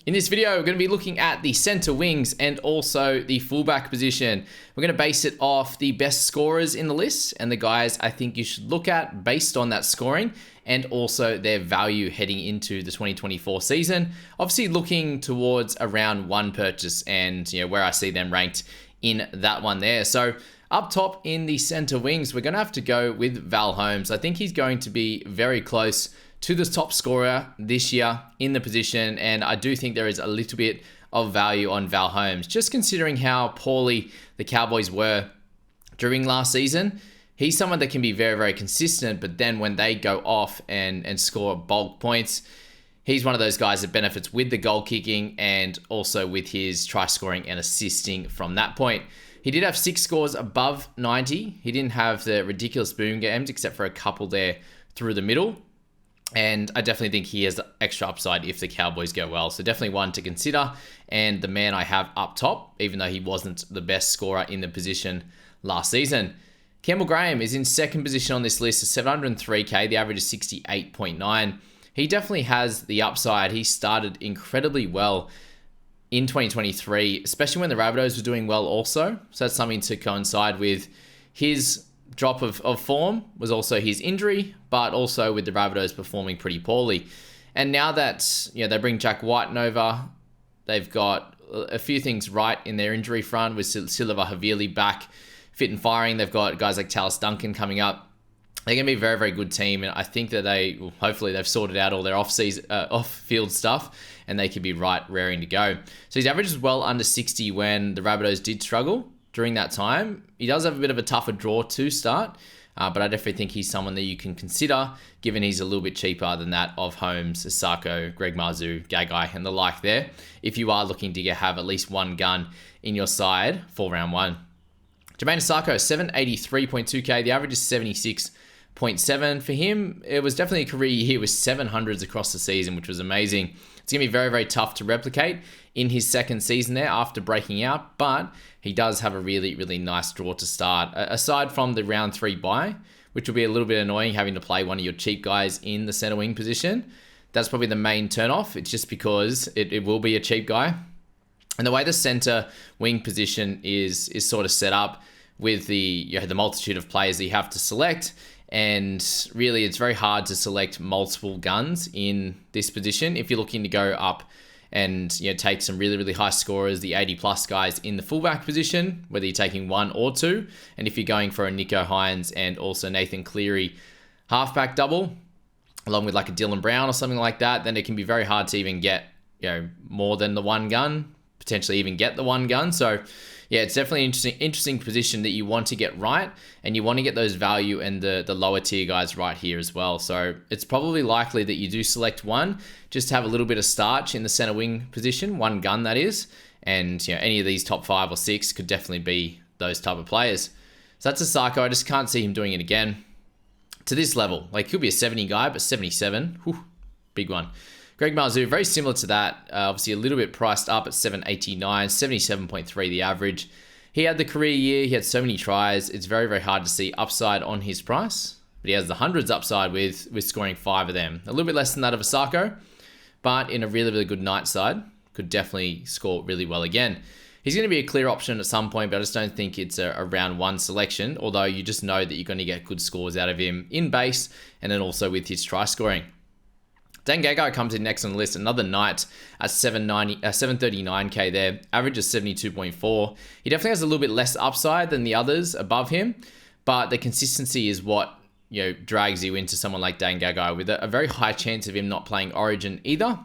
In this video, we're going to be looking at the center wings and also the fullback position. We're going to base it off the best scorers in the list and the guys I think you should look at based on that scoring and also their value heading into the 2024 season. Obviously looking towards a round one purchase and where I see them ranked in that one there. So up top in the center wings, we're going to have to go with Val Holmes. I think he's going to be very close to the top scorer this year in the position, and I do think there is a little bit of value on Val Holmes. Just considering how poorly the Cowboys were during last season, he's someone that can be very, very consistent, but then when they go off and score bulk points, he's one of those guys that benefits with the goal kicking and also with his try scoring and assisting from that point. He did have 6 scores above 90. He didn't have the ridiculous boom games except for a couple there through the middle. And I definitely think he has extra upside if the Cowboys go well. So definitely one to consider. And the man I have up top, even though he wasn't the best scorer in the position last season. Campbell Graham is in second position on this list at 703k. The average is 68.9. He definitely has the upside. He started incredibly well in 2023, especially when the Rabbitohs were doing well also. So that's something to coincide with his drop of form was also his injury, but also with the Rabbitohs performing pretty poorly. And now that they bring Jack Whiten over, they've got a few things right in their injury front with Silva Havili back fit and firing. They've got guys like Tallis Duncan coming up. They're going to be a very, very good team, and I think that hopefully they've sorted out all their off-field stuff, and they could be raring to go. So his average is well under 60 when the Rabbitohs did struggle during that time. He does have a bit of a tougher draw to start, but I definitely think he's someone that you can consider, given he's a little bit cheaper than that of Holmes, Asako, Greg Marzhew, Gagai, and the like there, if you are looking to have at least one gun in your side for round one. Jermaine Asako, 783.2k. The average is 76.7 for him. It was definitely a career year with 700s across the season, which was amazing. It's going to be very, very tough to replicate in his second season there after breaking out, but he does have a really, really nice draw to start. Aside from the round 3 bye, which will be a little bit annoying having to play one of your cheap guys in the center wing position, that's probably the main turnoff. It's just because it will be a cheap guy. And the way the center wing position is sort of set up with the multitude of players that you have to select, and really it's very hard to select multiple guns in this position if you're looking to go up and take some really, really high scorers, the 80 plus guys in the fullback position, whether you're taking 1 or 2. And if you're going for a Nico Hines and also Nathan Cleary halfback double, along with like a Dylan Brown or something like that, then it can be very hard to even get more than the one gun, potentially even get the one gun. So yeah, it's definitely an interesting position that you want to get right, and you want to get those value and the lower tier guys right here as well. So it's probably likely that you do select one, just to have a little bit of starch in the center wing position, one gun that is, and any of these top 5 or 6 could definitely be those type of players. So that's Asako. I just can't see him doing it again to this level. Like, he'll be a 70 guy, but 77, whew, big one. Greg Marzhew, very similar to that. Obviously, a little bit priced up at 789, 77.3 the average. He had the career year. He had so many tries. It's very, very hard to see upside on his price. But he has the hundreds upside with scoring 5 of them. A little bit less than that of Asako, but in a really, really good night side, could definitely score really well again. He's going to be a clear option at some point, but I just don't think it's a round 1 selection, although you just know that you're going to get good scores out of him in base and then also with his try scoring. Dan Gagai comes in next on the list, another night at 739k there. Average is 72.4. He definitely has a little bit less upside than the others above him, but the consistency is what drags you into someone like Dan Gagai, with a very high chance of him not playing Origin either.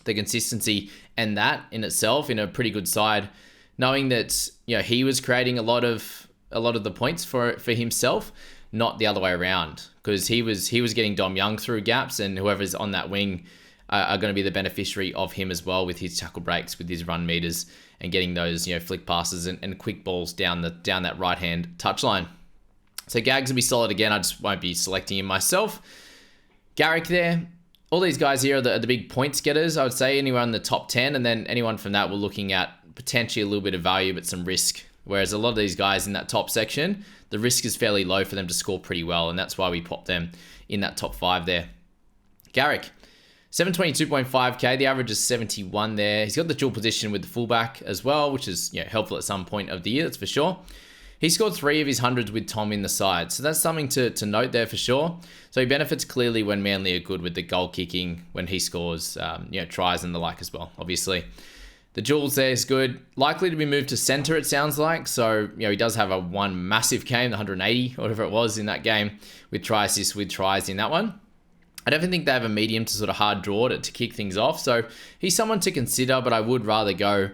The consistency and that in itself in a pretty good side, knowing that he was creating a lot of the points for himself, not the other way around, because he was getting Dom Young through gaps, and whoever's on that wing are going to be the beneficiary of him as well, with his tackle breaks, with his run meters, and getting those flick passes and quick balls down that right hand touchline. So Gags will be solid again. I just won't be selecting him myself. Garrick there. All these guys here are the big points getters, I would say. Anyone in the top 10, and then anyone from that we're looking at potentially a little bit of value but some risk. Whereas a lot of these guys in that top section, the risk is fairly low for them to score pretty well, and that's why we pop them in that top 5 there. Garrick, 722.5k, the average is 71 there. He's got the dual position with the fullback as well, which is helpful at some point of the year, that's for sure. He scored 3 of his hundreds with Tom in the side, so that's something to note there for sure. So he benefits clearly when Manly are good with the goal kicking, when he scores tries and the like as well, obviously. The duels there is good. Likely to be moved to centre, it sounds like. So, he does have a one massive game, the 180, whatever it was in that game, with try assists, with tries in that one. I don't think they have a medium to sort of hard draw to kick things off. So he's someone to consider, but I would rather go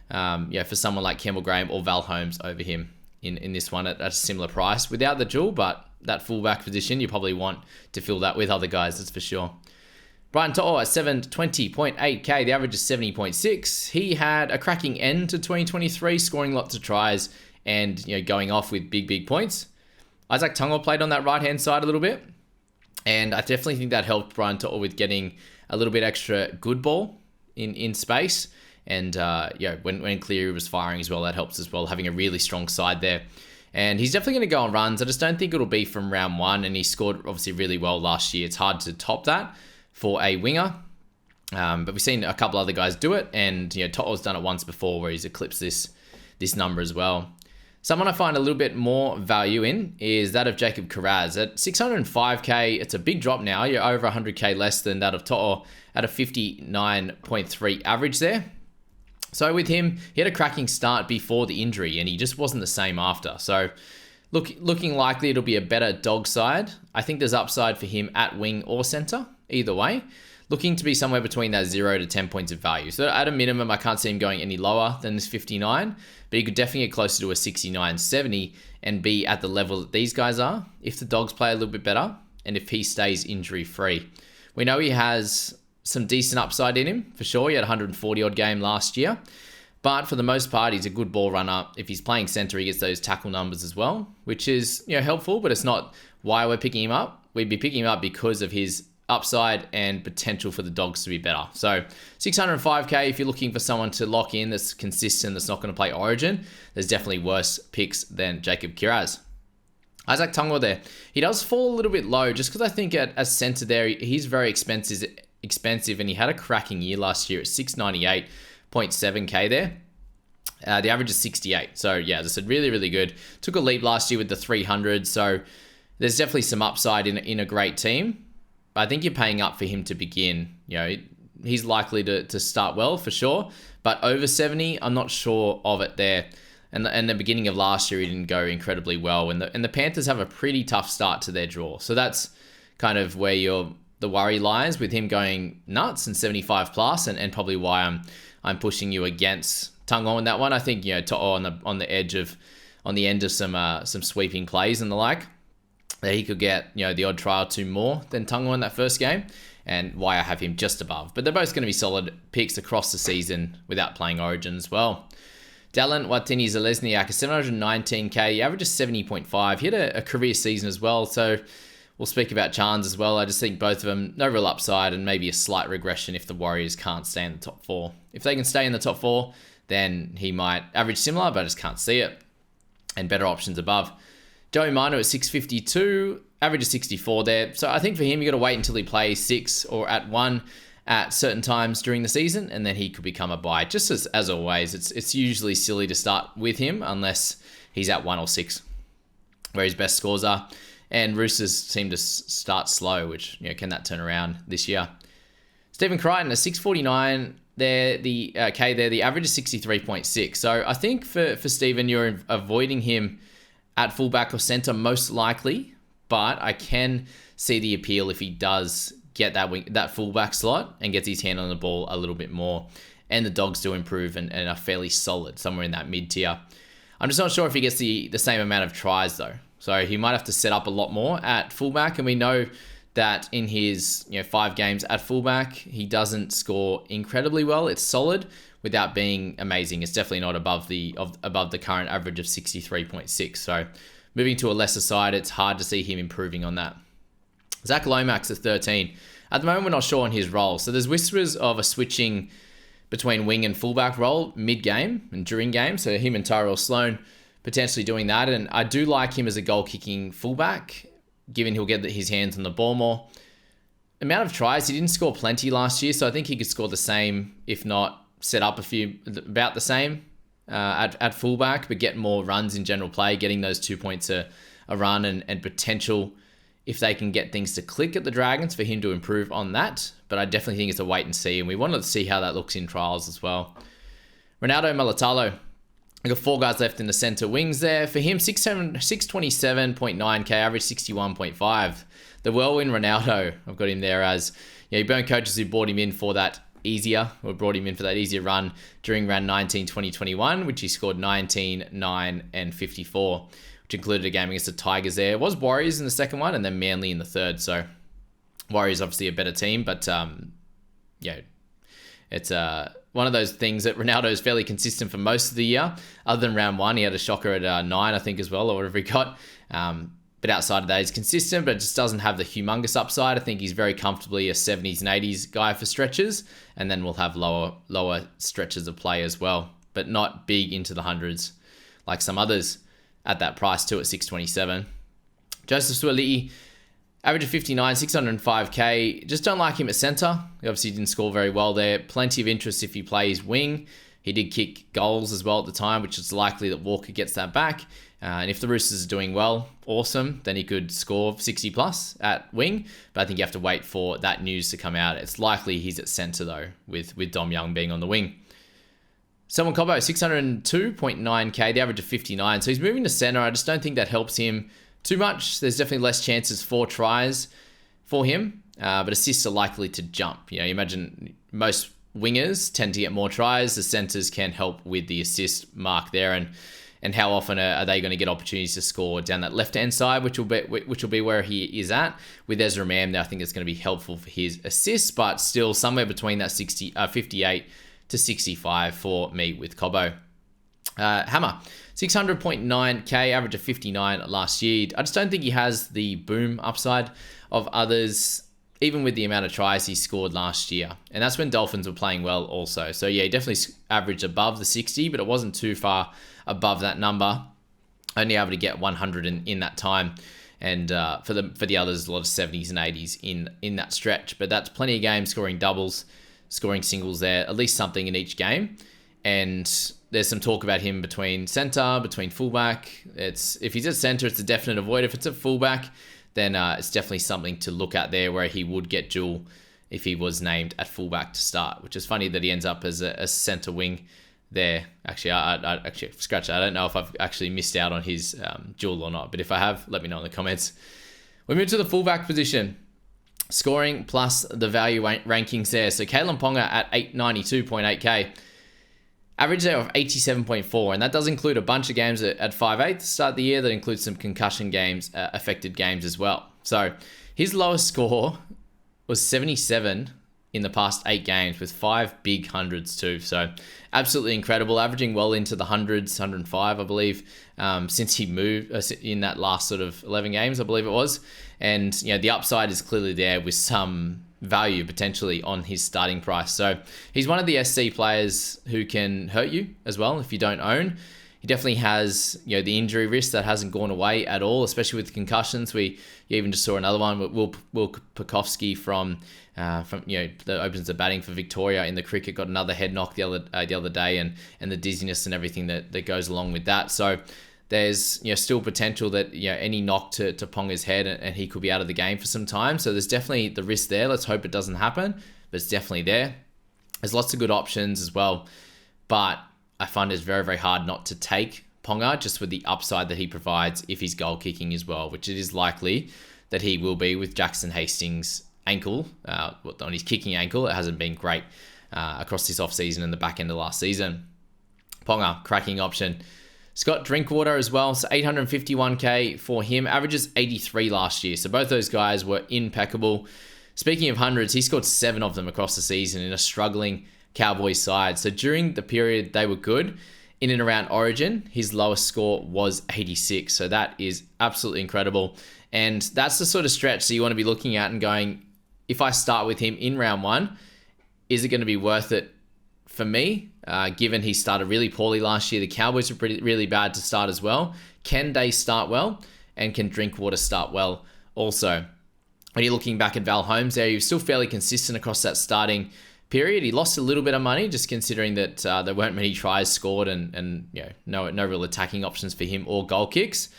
for someone like Campbell Graham or Val Holmes over him in this one at a similar price without the duel, but that fullback position, you probably want to fill that with other guys, that's for sure. Brian To'o at 720.8k, the average is 70.6. He had a cracking end to 2023, scoring lots of tries and going off with big points. Isaac Tungo played on that right-hand side a little bit, and I definitely think that helped Brian To'o with getting a little bit extra good ball in space. And when Cleary was firing as well, that helps as well, having a really strong side there. And he's definitely going to go on runs. I just don't think it'll be from round one, and he scored obviously really well last year. It's hard to top that for a winger. But we've seen a couple other guys do it, and To'o's done it once before where he's eclipsed this number as well. Someone I find a little bit more value in is that of Jacob Kiraz. At 605k, it's a big drop now. You're over 100k less than that of To'o at a 59.3 average there. So with him, he had a cracking start before the injury, and he just wasn't the same after. So looking likely it'll be a better dog side. I think there's upside for him at wing or centre, either way. Looking to be somewhere between that 0 to 10 points of value. So at a minimum, I can't see him going any lower than this 59, but he could definitely get closer to a 69, 70 and be at the level that these guys are if the Dogs play a little bit better and if he stays injury-free. We know he has some decent upside in him, for sure. He had a 140-odd game last year, but for the most part, he's a good ball runner. If he's playing centre, he gets those tackle numbers as well, which is helpful, but it's not why we're picking him up. We'd be picking him up because of his upside and potential for the Dogs to be better. So 605k, if you're looking for someone to lock in that's consistent, that's not going to play Origin, there's definitely worse picks than Jacob Kiraz. Isaac Tungo there. He does fall a little bit low just because I think as centre there, he's very expensive, and he had a cracking year last year at 698.7k there. The average is 68. So yeah, as I said, really, really good. Took a leap last year with the 300. So there's definitely some upside in a great team. I think you're paying up for him to begin. He's likely to start well for sure, but over 70, I'm not sure of it there. And the beginning of last year, he didn't go incredibly well. And the Panthers have a pretty tough start to their draw. So that's kind of where the worry lies with him going nuts and 75 plus, and probably why I'm pushing you against Tungo on that one. I think To'o on the end of some sweeping plays and the like. That he could get, the odd try or two more than Tungo in that first game, and why I have him just above. But they're both going to be solid picks across the season without playing Origin as well. Dallin Watini-Zelezniak is 719k, he averages 70.5. He had a career season as well, so we'll speak about Chans as well. I just think both of them, no real upside and maybe a slight regression if the Warriors can't stay in the top 4. If they can stay in the top 4, then he might average similar, but I just can't see it. And better options above. Joey Manu at 652, average of 64 there. So I think for him, you got to wait until he plays 6 or at 1 at certain times during the season, and then he could become a buy. Just as always, it's usually silly to start with him unless he's at 1 or 6, where his best scores are. And Roosters seem to start slow, which, can that turn around this year? Stephen Crichton at 649 there, the average is 63.6. So I think for Stephen, you're avoiding him at fullback or centre most likely, but I can see the appeal if he does get that fullback slot and gets his hand on the ball a little bit more. And the Dogs do improve and are fairly solid, somewhere in that mid-tier. I'm just not sure if he gets the same amount of tries though. So he might have to set up a lot more at fullback, and we know that in his 5 games at fullback, he doesn't score incredibly well. It's solid without being amazing. It's definitely not above the current average of 63.6. So moving to a lesser side, it's hard to see him improving on that. Zach Lomax at 13. At the moment, we're not sure on his role. So there's whispers of a switching between wing and fullback role mid-game and during game. So him and Tyrell Sloan potentially doing that. And I do like him as a goal-kicking fullback, given he'll get his hands on the ball more. amount of tries, he didn't score plenty last year, so I think he could score the same, if not set up about the same at fullback, but get more runs in general play, getting those 2 points a run and potential if they can get things to click at the Dragons for him to improve on that. But I definitely think it's a wait and see, and we wanted to see how that looks in trials as well. Ronaldo Mulatalo. We've got 4 guys left in the centre wings there. For him, 627.9k, average 61.5. The whirlwind Ronaldo, I've got him there as, you burned coaches who brought him in for that easier run during round 19, 2021, which he scored 19, 9, and 54. Which included a game against the Tigers there. It was Warriors in the second one and then Manly in the third. So Warriors obviously a better team, but it's one of those things that Ronaldo is fairly consistent for most of the year. Other than round 1, he had a shocker at 9, I think, as well, or whatever he got. But outside of that, he's consistent, but just doesn't have the humongous upside. I think he's very comfortably a 70s and 80s guy for stretches, and then we'll have lower stretches of play as well, but not big into the hundreds like some others at that price too at 627. Joseph Suaalii, average of 59, 605k. Just don't like him at centre. He obviously didn't score very well there. Plenty of interest if he plays wing. He did kick goals as well at the time, which is likely that Walker gets that back. And if the Roosters are doing well, awesome, then he could score 60 plus at wing. But I think you have to wait for that news to come out. It's likely he's at centre though, with Dom Young being on the wing. Selwyn Cobbo, 602.9k, the average of 59. So he's moving to centre. I just don't think that helps him too much. There's definitely less chances for tries for him, but assists are likely to jump. You imagine most wingers tend to get more tries. The centres can help with the assist mark there, and how often are they going to get opportunities to score down that left-hand side, which will be where he is at. With Ezra Mam now, I think it's going to be helpful for his assists, but still somewhere between that 58 to 65 for me with Cobbo. Hammer, 600.9k, average of 59 last year. I just don't think he has the boom upside of others, even with the amount of tries he scored last year. And that's when Dolphins were playing well also. So yeah, he definitely averaged above the 60, but it wasn't too far above that number. Only able to get 100 in that time. And for the others, a lot of 70s and 80s in that stretch. But that's plenty of games scoring doubles, scoring singles there, at least something in each game. And there's some talk about him between centre, between fullback. If he's at centre, it's a definite avoid. If it's a fullback, then it's definitely something to look at there, where he would get dual if he was named at fullback to start, which is funny that he ends up as a centre wing there. Actually, I actually scratch that. I don't know if I've actually missed out on his dual or not, but if I have, let me know in the comments. We move to the fullback position. Scoring plus the value rankings there. So Kalen Ponga at 892.8k. Average there of 87.4, and that does include a bunch of games at 5'8" to start the year. That includes some concussion games, affected games as well. So his lowest score was 77 in the past 8 games with 5 big hundreds too. So absolutely incredible, averaging well into the hundreds, 105, I believe, since he moved in that last sort of 11 games, I believe it was. And the upside is clearly there with some value potentially on his starting price. So he's one of the SC players who can hurt you as well if you don't own. He definitely has the injury risk that hasn't gone away at all, especially with concussions. We even just saw another one with Will Pukovski from that opens the batting for Victoria in the cricket, got another head knock the other day, and the dizziness and everything that goes along with that. So there's still potential that any knock to Ponga's head and he could be out of the game for some time. So there's definitely the risk there. Let's hope it doesn't happen, but it's definitely there. There's lots of good options as well, but I find it's very, very hard not to take Ponga just with the upside that he provides if he's goal kicking as well, which it is likely that he will be with Jackson Hastings' ankle, on his kicking ankle. It hasn't been great across this offseason and the back end of last season. Ponga, cracking option. Scott Drinkwater as well, so 851k for him. Averages 83 last year, so both those guys were impeccable. Speaking of hundreds, he scored 7 of them across the season in a struggling Cowboys side. So during the period they were good, in and around Origin, his lowest score was 86. So that is absolutely incredible. And that's the sort of stretch that you want to be looking at and going, if I start with him in round 1, is it going to be worth it for me, given he started really poorly last year? The Cowboys were really bad to start as well. Can they start well? And can Drinkwater start well also? when you're looking back at Val Holmes there, he was still fairly consistent across that starting period. He lost a little bit of money just considering that there weren't many tries scored and no real attacking options for him or goal kicks.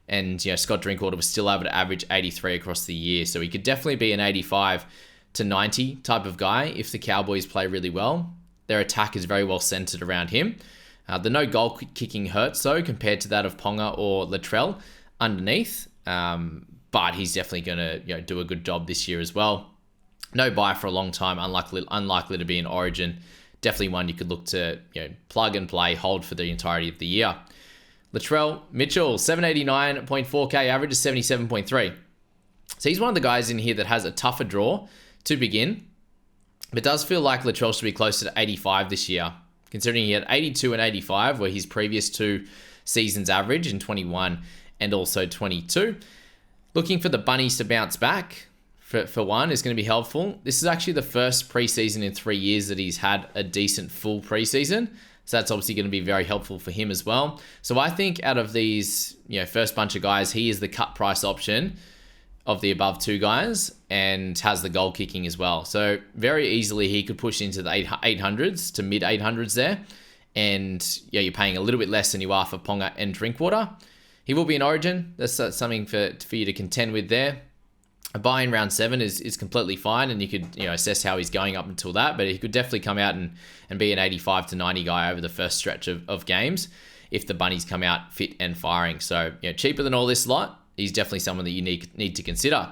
And Scott Drinkwater was still able to average 83 across the year. So he could definitely be an 85 to 90 type of guy if the Cowboys play really well. Their attack is very well centered around him. The no goal kicking hurts though compared to that of Ponga or Latrell underneath. But he's definitely going to do a good job this year as well. No buy for a long time, unlikely to be in Origin. Definitely one you could look to plug and play, hold for the entirety of the year. Latrell Mitchell, 789.4k, average is 77.3. So he's one of the guys in here that has a tougher draw to begin. But it does feel like Latrell should be closer to 85 this year, considering he had 82 and 85, where his previous two seasons average in 21 and also 22. Looking for the Bunnies to bounce back, for one, is going to be helpful. This is actually the first preseason in 3 years that he's had a decent full preseason. So that's obviously going to be very helpful for him as well. So I think out of these first bunch of guys, he is the cut price option of the above two guys and has the goal kicking as well. So very easily he could push into the 800s to mid 800s there. And you're paying a little bit less than you are for Ponga and Drinkwater. He will be in Origin. That's something for you to contend with there. A buy in round 7 is completely fine, and you could assess how he's going up until that, but he could definitely come out and be an 85 to 90 guy over the first stretch of games if the Bunnies come out fit and firing. So cheaper than all this lot. He's definitely someone that you need to consider.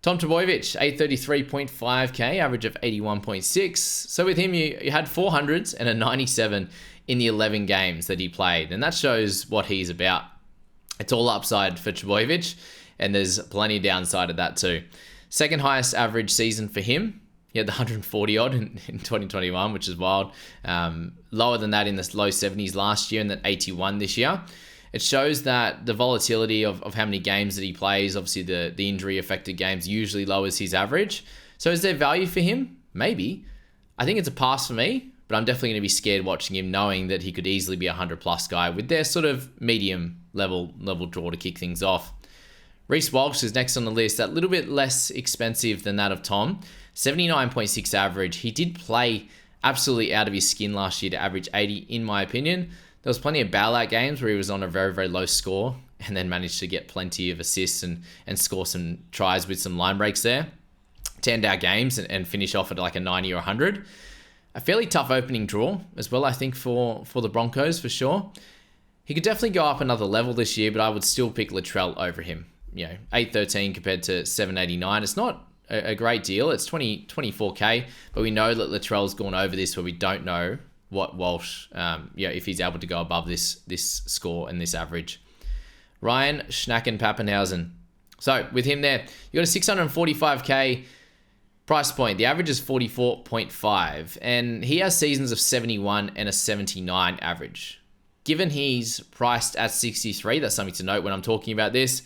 Tom Trbojevic, 833.5k, average of 81.6. So with him, you had 400s and a 97 in the 11 games that he played, and that shows what he's about. It's all upside for Trbojevic, and there's plenty of downside of that too. Second highest average season for him. He had the 140 odd in 2021, which is wild. Lower than that in the low 70s last year and then 81 this year. It shows that the volatility of how many games that he plays, obviously the injury affected games usually lowers his average. So is there value for him? Maybe. I think it's a pass for me, but I'm definitely going to be scared watching him knowing that he could easily be a 100 plus guy with their sort of medium level draw to kick things off. Reece Walsh is next on the list, a little bit less expensive than that of Tom. 79.6 average. He did play absolutely out of his skin last year to average 80, in my opinion. There was plenty of bailout games where he was on a very, very low score and then managed to get plenty of assists and score some tries with some line breaks there to end our games and finish off at like a 90 or 100. A fairly tough opening draw as well, I think, for the Broncos for sure. He could definitely go up another level this year, but I would still pick Latrell over him. 813 compared to 789. It's not a great deal. It's 24k, but we know that Latrell's gone over this where we don't know what Walsh, if he's able to go above this score and this average. Ryan Schnacken-Pappenhausen. So with him there, you got a 645k price point. The average is 44.5, and he has seasons of 71 and a 79 average. Given he's priced at 63, that's something to note when I'm talking about this.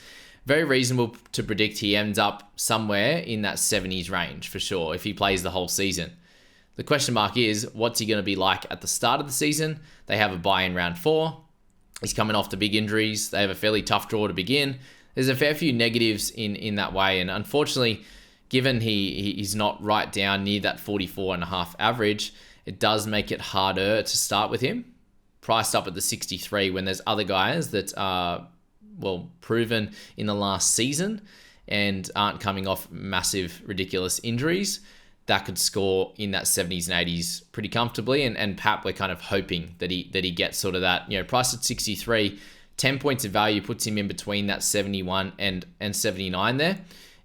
Very reasonable to predict he ends up somewhere in that 70s range for sure if he plays the whole season. The question mark is, what's he going to be like at the start of the season? They have a bye in round 4. He's coming off the big injuries. They have a fairly tough draw to begin. There's a fair few negatives in that way. And unfortunately, given he's not right down near that 44.5 average, it does make it harder to start with him. Priced up at the 63 when there's other guys that are proven in the last season and aren't coming off massive, ridiculous injuries that could score in that 70s and 80s pretty comfortably. And Pap, we're kind of hoping that he gets sort of that, price at 63, 10 points of value puts him in between that 71 and 79 there.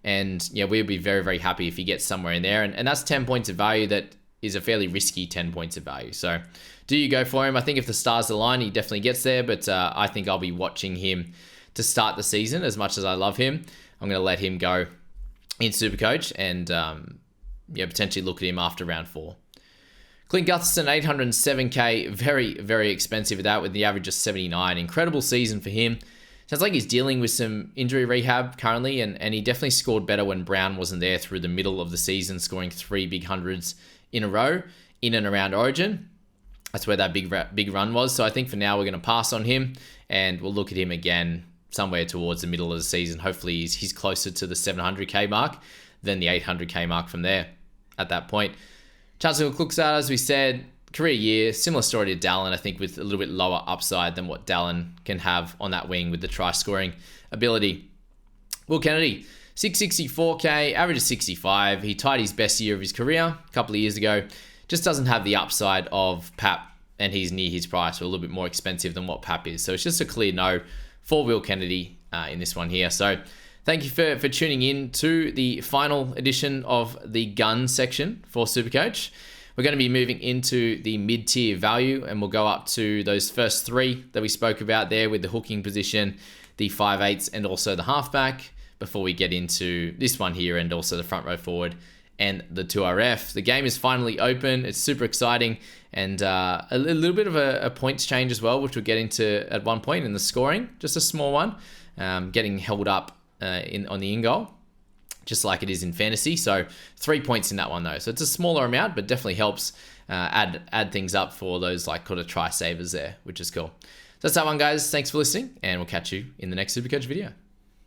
And we'd be very, very happy if he gets somewhere in there. And that's 10 points of value that is a fairly risky 10 points of value. So do you go for him? I think if the stars align, he definitely gets there, but I think I'll be watching him to start the season. As much as I love him, I'm going to let him go in Supercoach and potentially look at him after round 4. Clint Gutherson, 807k, very, very expensive with that, with the average of 79. Incredible season for him. Sounds like he's dealing with some injury rehab currently, and he definitely scored better when Brown wasn't there through the middle of the season, scoring 3 big hundreds in a row in and around Origin. That's where that big run was. So I think for now we're going to pass on him, and we'll look at him again somewhere towards the middle of the season. Hopefully he's closer to the 700k mark than the 800k mark from there at that point. Chancellor Cook's out, as we said, career year, similar story to Dallin, I think, with a little bit lower upside than what Dallin can have on that wing with the try scoring ability. Will Kennedy, 664k, average of 65. He tied his best year of his career a couple of years ago. Just doesn't have the upside of Pap, and he's near his price, or a little bit more expensive than what Pap is. So it's just a clear no for Will Kennedy in this one here. So thank you for tuning in to the final edition of the gun section for Supercoach. We're going to be moving into the mid-tier value, and we'll go up to those first three that we spoke about there with the hooking position, the 5/8s, and also the halfback, before we get into this one here and also the front row forward and the 2RF. The game is finally open. It's super exciting, and a little bit of a points change as well, which we'll get into at one point in the scoring. Just a small one, getting held up on the in-goal, just like it is in fantasy. So 3 points in that one though. So it's a smaller amount, but definitely helps add things up for those like kind of try savers there, which is cool. So that's that one, guys. Thanks for listening, and we'll catch you in the next Supercoach video.